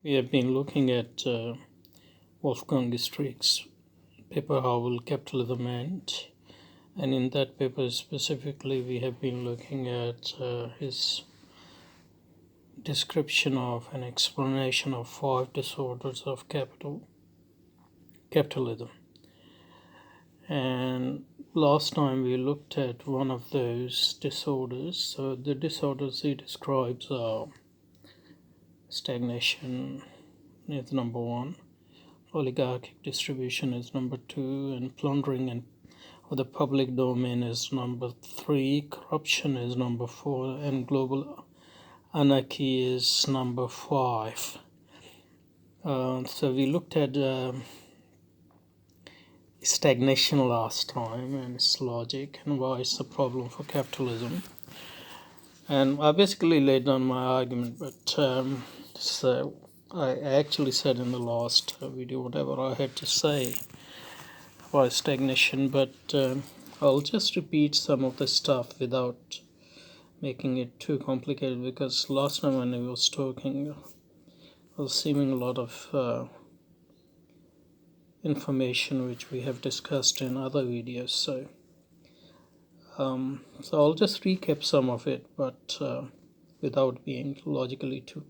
We have been looking at Wolfgang Streeck's paper, How Will Capitalism End? And in that paper specifically, we have been looking at his description of an explanation of 5 disorders of capitalism. And last time we looked at one of those disorders. So the disorders he describes are stagnation is number 1, oligarchic distribution is number 2, and plundering of the public domain is number 3, corruption is number 4, and global anarchy is number 5. So we looked at stagnation last time and its logic and why it's a problem for capitalism. And I basically laid down my argument, but so I actually said in the last video whatever I had to say about stagnation, but I'll just repeat some of the stuff without making it too complicated, because last time when I was talking I was seeming a lot of information which we have discussed in other videos, so I'll just recap some of it, but without being logically too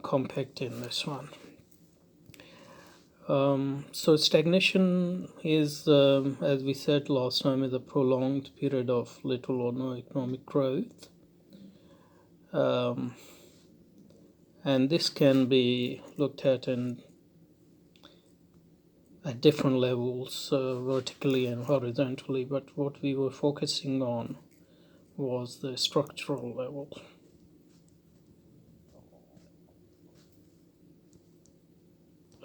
compact in this one. So stagnation is, as we said last time, is a prolonged period of little or no economic growth. And this can be looked at at different levels, vertically and horizontally, but what we were focusing on was the structural level.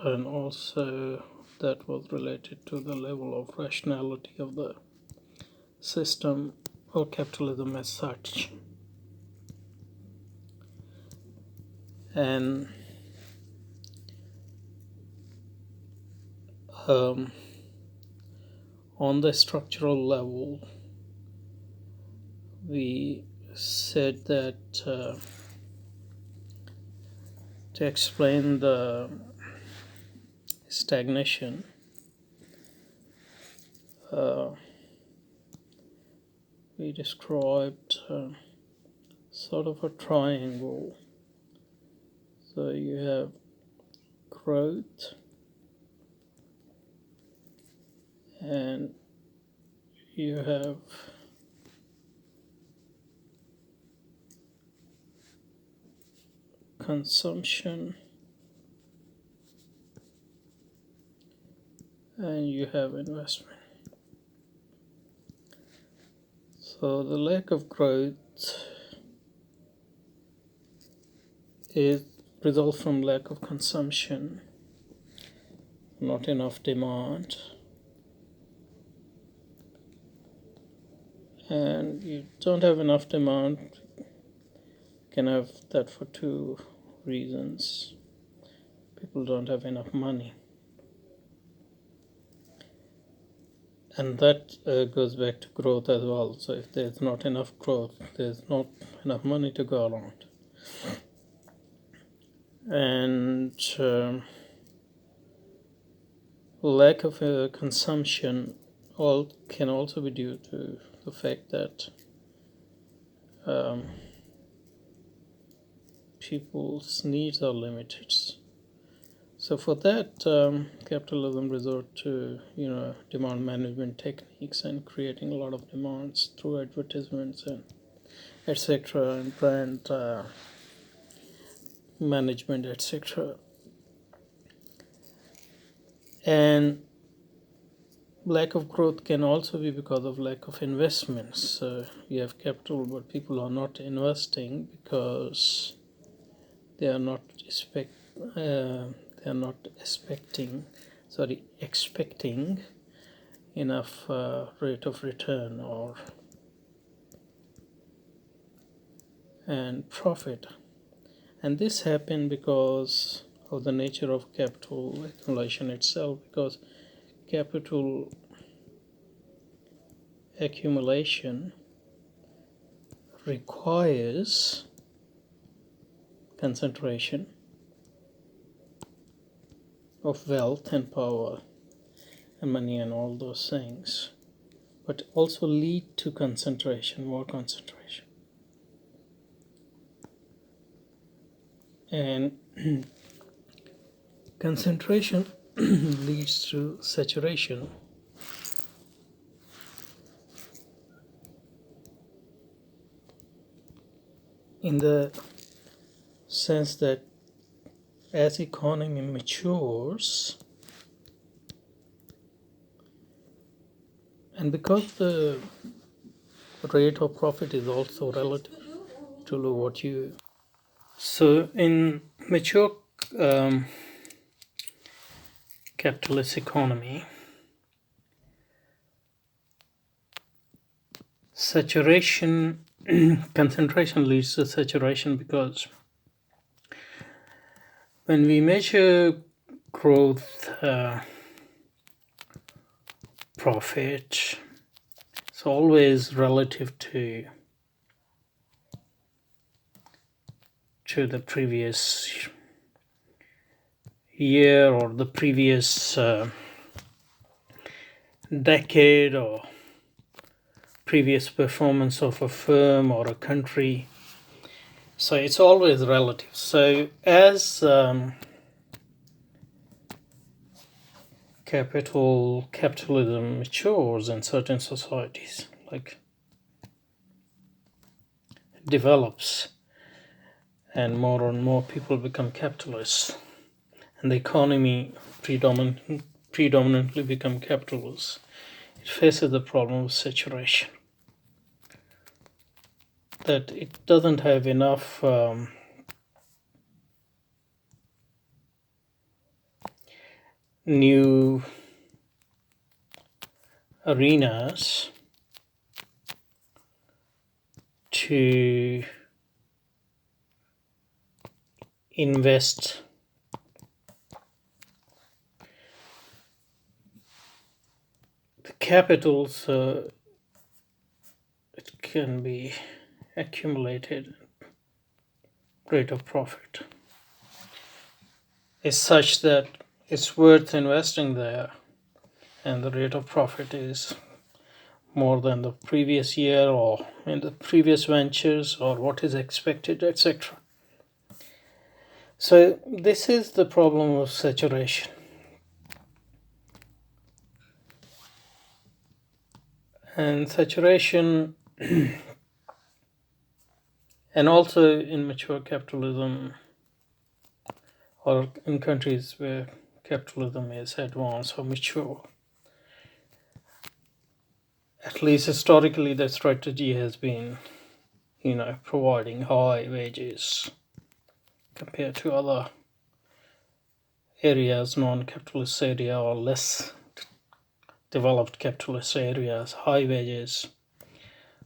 And also that was related to the level of rationality of the system or capitalism as such. And on the structural level, we said that to explain the stagnation, we described sort of a triangle. So you have growth, and you have consumption, and you have investment. So the lack of growth is results from lack of consumption, not enough demand, and you don't have enough demand. You can have that for 2 reasons. People don't have enough money, and that goes back to growth as well. So if there's not enough growth, there's not enough money to go around. And lack of consumption can also be due to the fact that people's needs are limited. So for that, capitalism resort to demand management techniques and creating a lot of demands through advertisements and etc. and brand management, etc. And lack of growth can also be because of lack of investments. So you have capital, but people are not investing because they are not expecting enough rate of return and profit. And this happened because of the nature of capital accumulation itself, because capital accumulation requires concentration, of wealth and power and money and all those things, but also lead to concentration, more concentration. And concentration leads to saturation. In the sense that as economy matures, and because the rate of profit is also relative to what you... So in mature capitalist economy, saturation, concentration leads to saturation, because when we measure growth, profit, it's always relative to the previous year or the previous decade or previous performance of a firm or a country. So it's always relative. So as capitalism matures in certain societies, like develops, and more people become capitalists, and the economy predominantly become capitalist, it faces the problem of saturation, that it doesn't have enough new arenas to invest the capital, so it can be accumulated. Rate of profit is such that it's worth investing there, and the rate of profit is more than the previous year or in the previous ventures or what is expected, etc. So this is the problem of saturation. And saturation, and also in mature capitalism or in countries where capitalism is advanced or mature, at least historically, the strategy has been, providing high wages compared to other areas, non-capitalist area or less developed capitalist areas, high wages,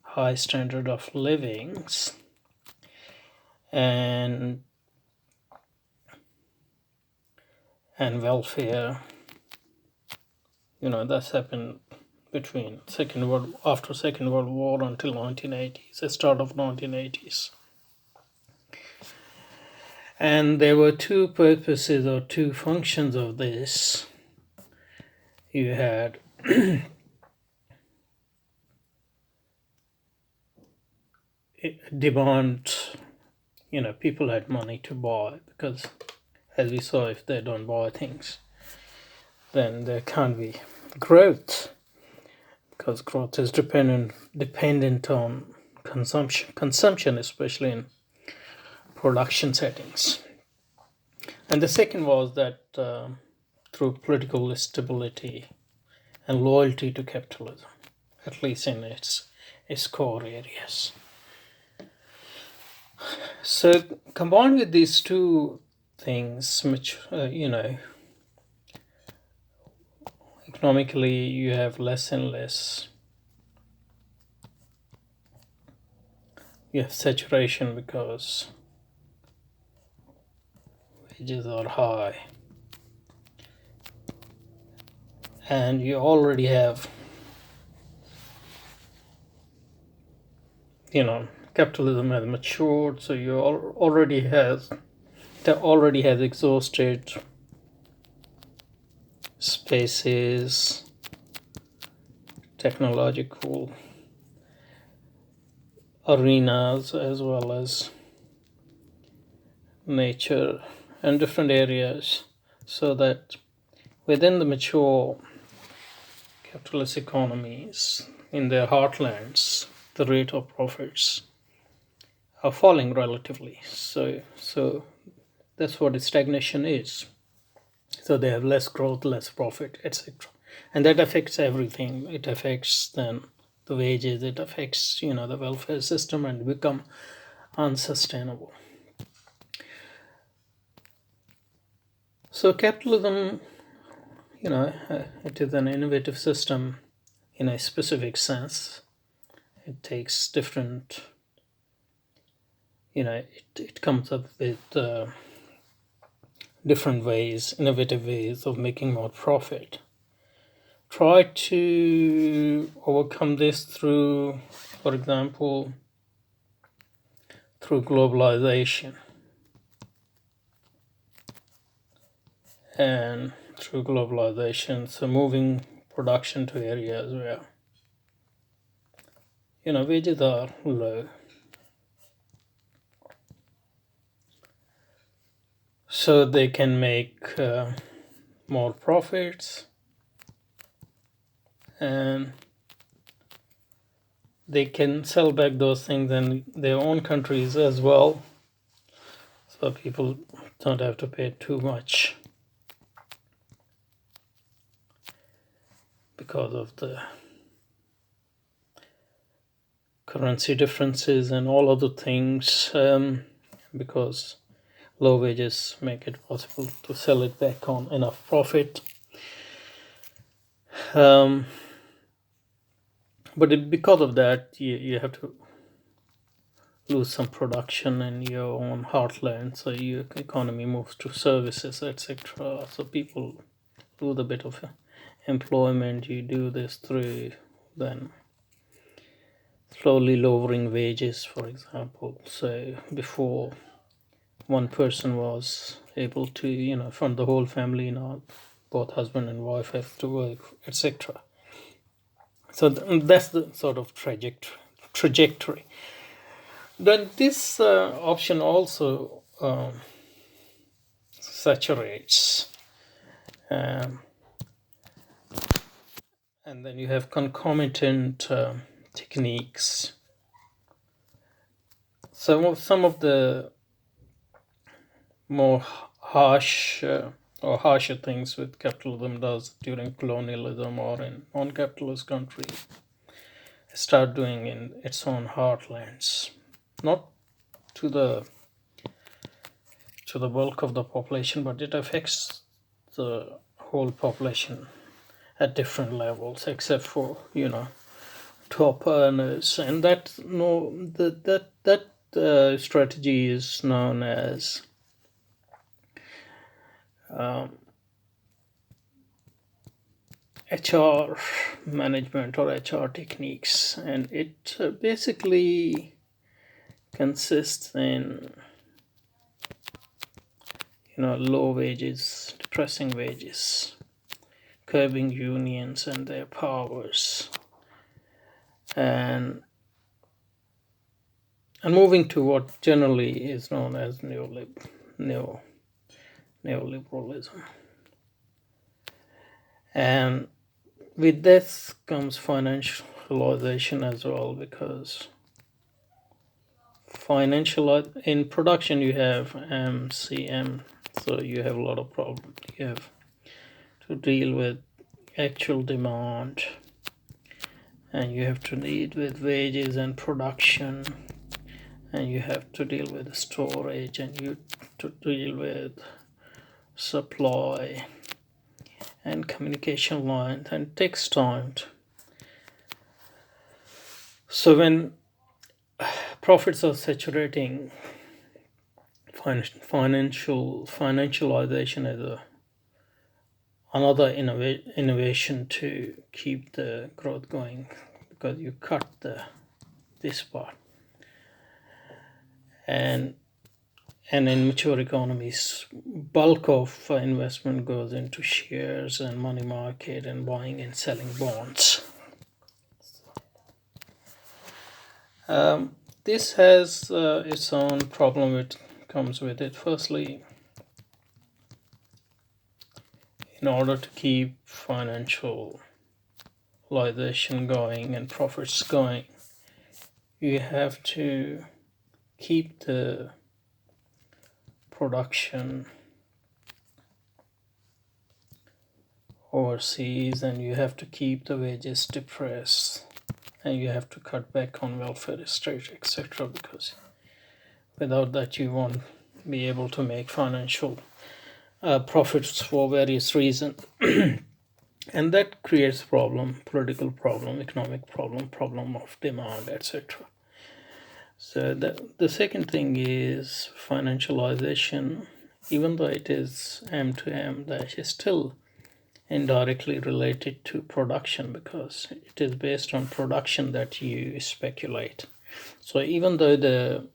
high standard of livings, and welfare. That's happened between after Second World War until 1980s, the start of 1980s. And there were two purposes or two functions of this. You had demand, people had money to buy, because as we saw, if they don't buy things, then there can't be growth, because growth is dependent on consumption, especially in production settings. And the second was that through political stability and loyalty to capitalism, at least in its core areas. So combined with these two things, which economically you have less and less, you have saturation because wages are high, and you already have, capitalism has matured, so you already has exhausted spaces, technological arenas, as well as nature and different areas, so that within the mature capitalist economies in their heartlands, the rate of profits are falling relatively. So that's what stagnation is. So they have less growth, less profit, etc. And that affects everything. It affects then the wages, it affects the welfare system, and become unsustainable. So capitalism, it is an innovative system in a specific sense. It takes different, it comes up with different ways, innovative ways of making more profit. Try to overcome this through, for example, through globalization. And through globalization, so moving production to areas where wages are low, so they can make more profits, and they can sell back those things in their own countries as well, so people don't have to pay too much because of the currency differences and all other things, because low wages make it possible to sell it back on enough profit. But because of that, you have to lose some production in your own heartland, so your economy moves to services, etc. So people lose a bit of employment. You do this through then slowly lowering wages, for example. So before, one person was able to fund the whole family. Now both husband and wife have to work, etc. So that's the sort of trajectory. Then this option also saturates, and then you have concomitant techniques. Some of the more harsh or harsher things with capitalism does during colonialism or in non-capitalist countries start doing in its own heartlands, not to the bulk of the population, but it affects the whole population at different levels, except for top earners, and that strategy is known as HR management or HR techniques, and it basically consists in low wages, depressing wages, curbing unions and their powers, and moving to what generally is known as neoliberalism. And with this comes financialization as well, because in production you have MCM, so you have a lot of problems. You have to deal with actual demand, and you have to deal with wages and production, and you have to deal with storage, and you to deal with supply and communication lines, and it takes time. So when profits are saturating, financialization is another innovation to keep the growth going, because you cut this part, and And in mature economies, bulk of investment goes into shares and money market and buying and selling bonds. This has its own problem. It comes with it. Firstly, in order to keep financialization going and profits going, you have to keep the production overseas, and you have to keep the wages depressed, and you have to cut back on welfare state, etc., because without that you won't be able to make financial profits for various reasons. And that creates political problem, economic problem of demand, etc. So the second thing is financialization. Even though it is M to M, that is still indirectly related to production, because it is based on production that you speculate. So even though the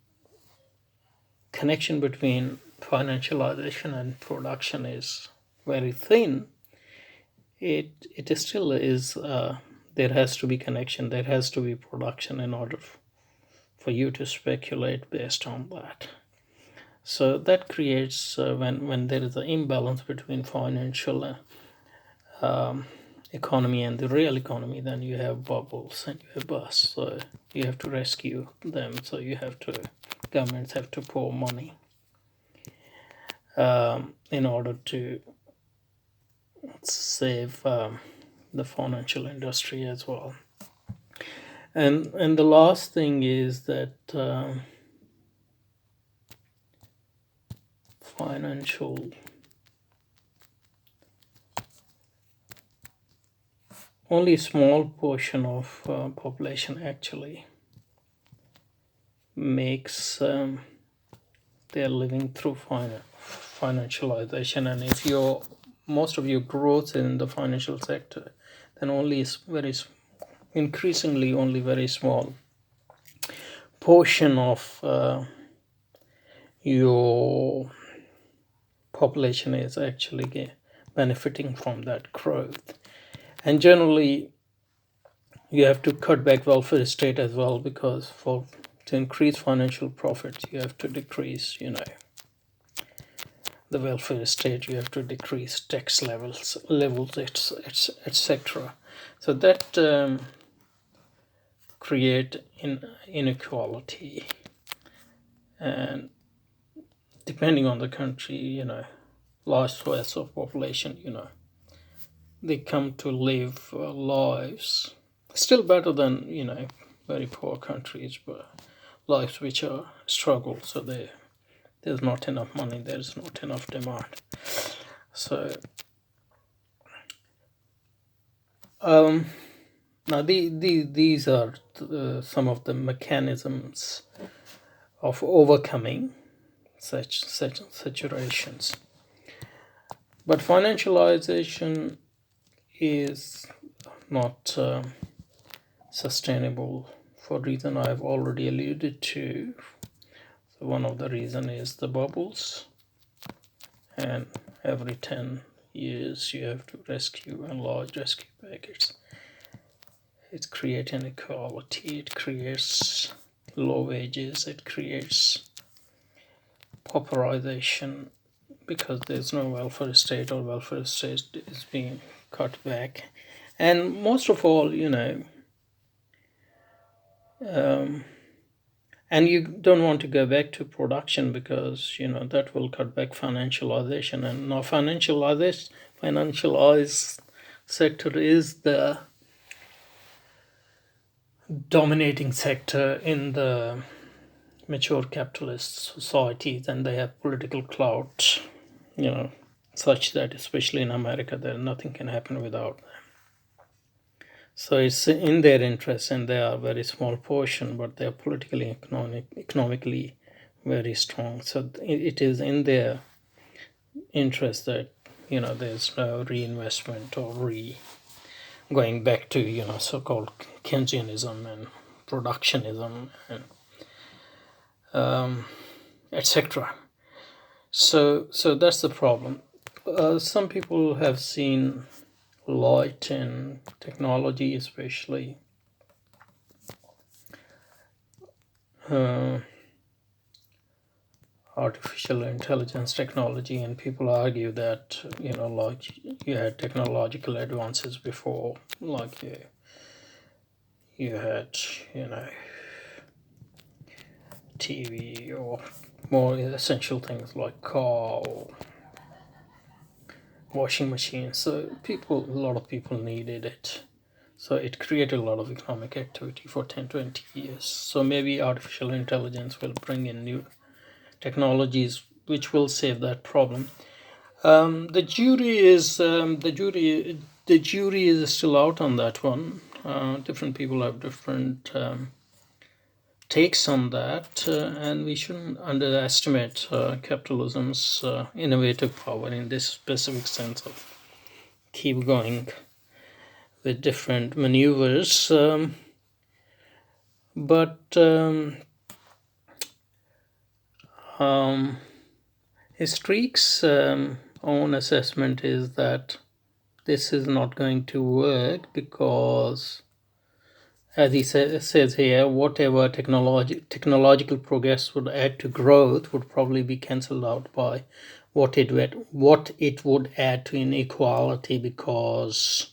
connection between financialization and production is very thin, it still is, there has to be connection, there has to be production in order for you to speculate based on that. So that creates, when there is an imbalance between financial economy and the real economy, then you have bubbles and you have busts. So you have to rescue them. So governments have to pour money in order to save the financial industry as well. And the last thing is that only a small portion of population actually makes their living through financialization. And if most of your growth in the financial sector, then only increasingly only very small portion of your population is actually benefiting from that growth. And generally, you have to cut back welfare state as well, because to increase financial profits, you have to decrease, the welfare state. You have to decrease tax levels, etc. So that create inequality, and depending on the country, large swaths of population, they come to live lives still better than very poor countries, but lives which are struggle. So there's not enough money, there's not enough demand. So now these are some of the mechanisms of overcoming such situations. But financialization is not sustainable for reason I've already alluded to. So one of the reason is the bubbles, and every 10 years you have to rescue large rescue packets. It creates inequality, it creates low wages, it creates pauperization, because there's no welfare state, or welfare state is being cut back. And most of all, and you don't want to go back to production, because that will cut back financialization. And now financialized sector is the dominating sector in the mature capitalist societies, and they have political clout, such that especially in America, there nothing can happen without them. So it's in their interest, and they are a very small portion, but they are politically, economically very strong. So it is in their interest that there's no reinvestment or going back to so-called Keynesianism and productionism and etc. So that's the problem. Some people have seen light in technology, especially uh, artificial intelligence technology, and people argue that, like, you had technological advances before, like you had, you know, TV or more essential things like car or washing machine. So a lot of people needed it. So it created a lot of economic activity for 10, 20 years. So maybe artificial intelligence will bring in new technologies which will save that problem. The jury is still out on that one. Different people have different takes on that, and we shouldn't underestimate capitalism's innovative power in this specific sense of keep going with different maneuvers. But Streeck's own assessment is that this is not going to work because, as he says here, whatever technological progress would add to growth would probably be cancelled out by what it would add to inequality, because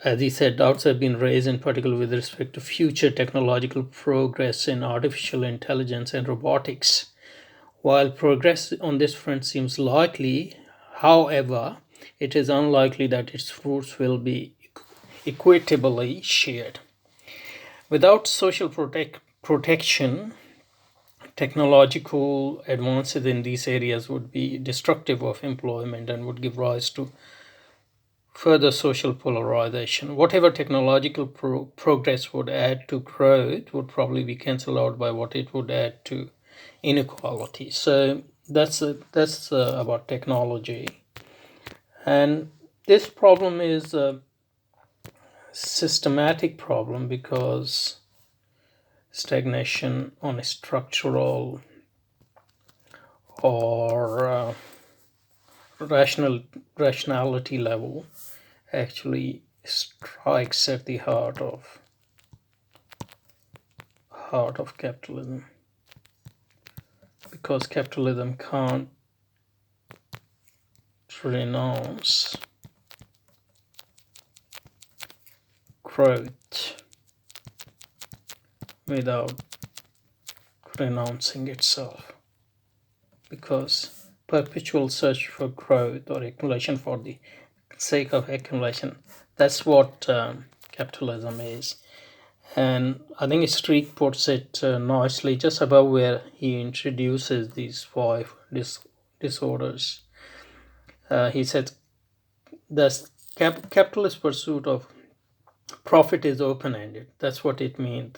as he said, doubts have been raised in particular with respect to future technological progress in artificial intelligence and robotics. While progress on this front seems likely, however, it is unlikely that its fruits will be equitably shared. Without social protection, technological advances in these areas would be destructive of employment and would give rise to further social polarization. Whatever technological progress would add to growth would probably be cancelled out by what it would add to inequality. So that's about technology, and this problem is a systematic problem because stagnation on a structural or rationality level actually strikes at the heart of capitalism, because capitalism can't renounce growth without renouncing itself, because perpetual search for growth or accumulation for the sake of accumulation, that's what capitalism is. And I think Streeck puts it nicely just above where he introduces these five disorders. He said the capitalist pursuit of profit is open-ended. That's what it means.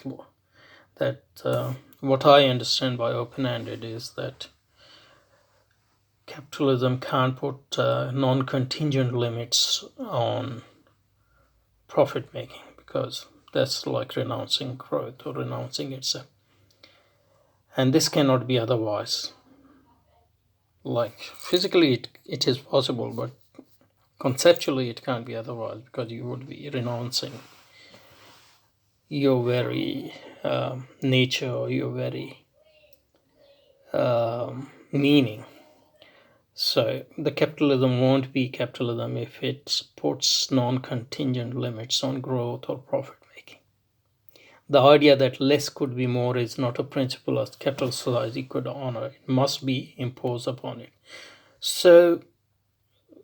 That what I understand by open-ended is that capitalism can't put non-contingent limits on profit making, because that's like renouncing growth or renouncing itself. And this cannot be otherwise. Like physically it is possible, but conceptually it can't be otherwise, because you would be renouncing your very nature or your very meaning. So the capitalism won't be capitalism if it puts non-contingent limits on growth or profit making. The idea that less could be more is not a principle a capitalist society could honor. It must be imposed upon it. So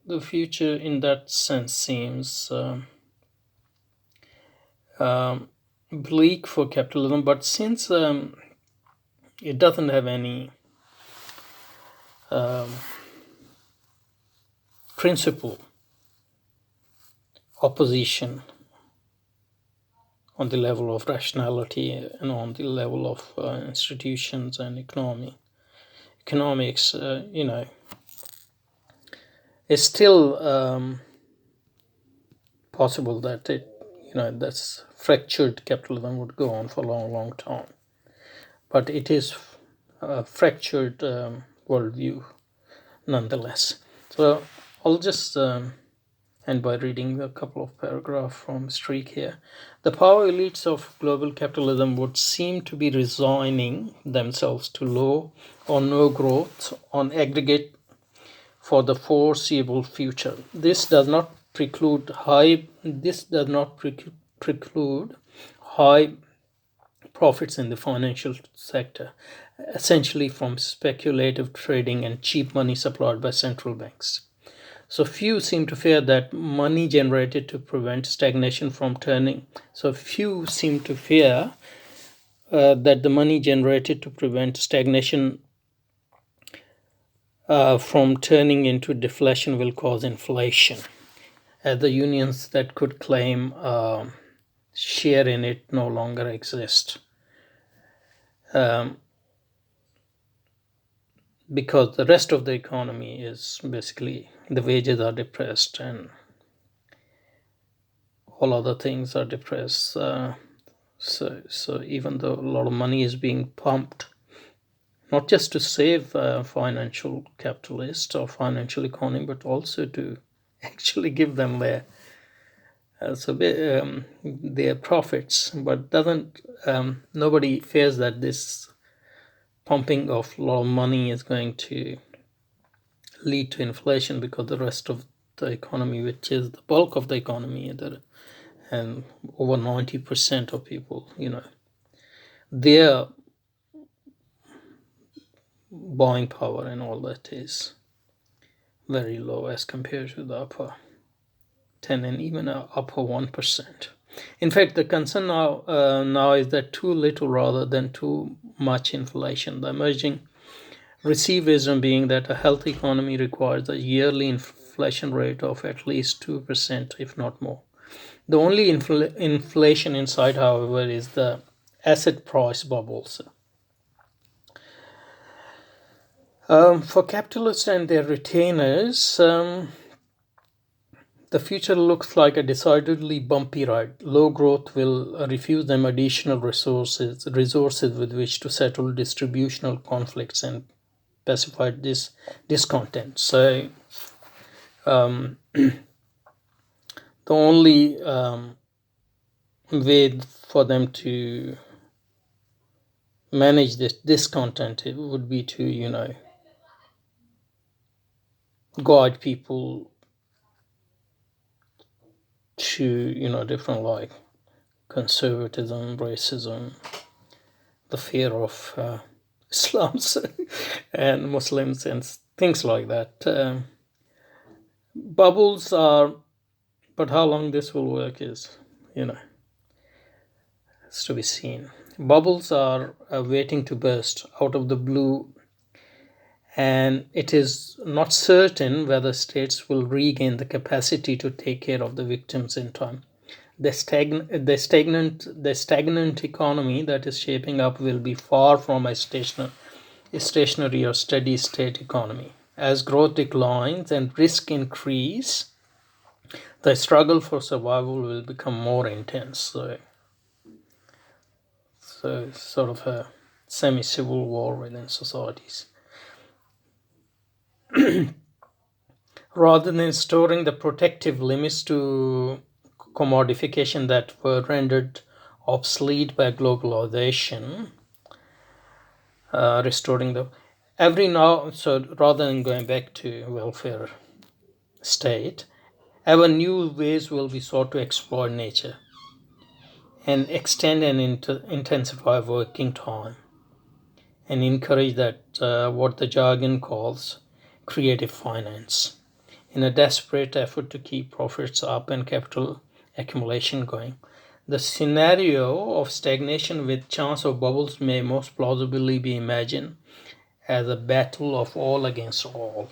the future in that sense seems bleak for capitalism, but since it doesn't have any principle opposition on the level of rationality and on the level of institutions and economics, it's still possible that that's fractured capitalism would go on for a long, long time. but it is a fractured worldview nonetheless. So I'll just end by reading a couple of paragraphs from Streeck here. The power elites of global capitalism would seem to be resigning themselves to low or no growth on aggregate for the foreseeable future. This does not preclude high profits in the financial sector, essentially from speculative trading and cheap money supplied by central banks. So few seem to fear that money generated to prevent stagnation from turning. So few seem to fear that the money generated to prevent stagnation from turning into deflation will cause inflation. The unions that could claim share in it no longer exist. Because the rest of the economy is basically, the wages are depressed and all other things are depressed. So even though a lot of money is being pumped, not just to save financial capitalists or financial economy, but also to actually give them their profits. But doesn't nobody fears that this pumping of a lot of money is going to lead to inflation, because the rest of the economy, which is the bulk of the economy, and over 90% of people, their buying power and all that is very low as compared to the upper 10 and even upper 1%. In fact, the concern now is that too little rather than too much inflation. The emerging receivism being that a healthy economy requires a yearly inflation rate of at least 2%, if not more. The only inflation in sight, however, is the asset price bubbles. For capitalists and their retainers, the future looks like a decidedly bumpy ride. Low growth will refuse them additional resources with which to settle distributional conflicts and pacify discontent. So the only way for them to manage this discontent would be to, guide people to, different, like conservatism, racism, the fear of Islams and Muslims and things like that. Bubbles are, but how long this will work is, it's to be seen. Bubbles are waiting to burst out of the blue, and it is not certain whether states will regain the capacity to take care of the victims in time. The stagnant economy that is shaping up will be far from a stationary or steady state economy. As growth declines and risk increase, the struggle for survival will become more intense. So sort of a semi-civil war within societies. Rather than storing the protective limits to commodification that were rendered obsolete by globalization, restoring the so rather than going back to welfare state, ever new ways will be sought to exploit nature and extend and intensify working time and encourage that what the jargon calls creative finance, in a desperate effort to keep profits up and capital accumulation going. The scenario of stagnation with chance of bubbles may most plausibly be imagined as a battle of all against all,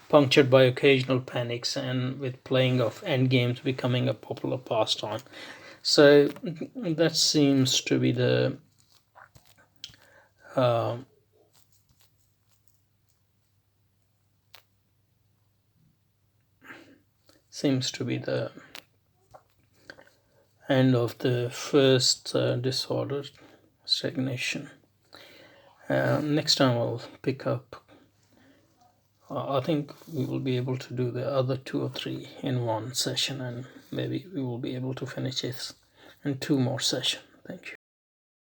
punctured by occasional panics and with playing of endgames becoming a popular pastime. So that seems to be the end of the first disorder, stagnation. Next time I'll pick up. I think we will be able to do the other 2 or 3 in one session, and maybe we will be able to finish it in 2 more sessions. Thank you.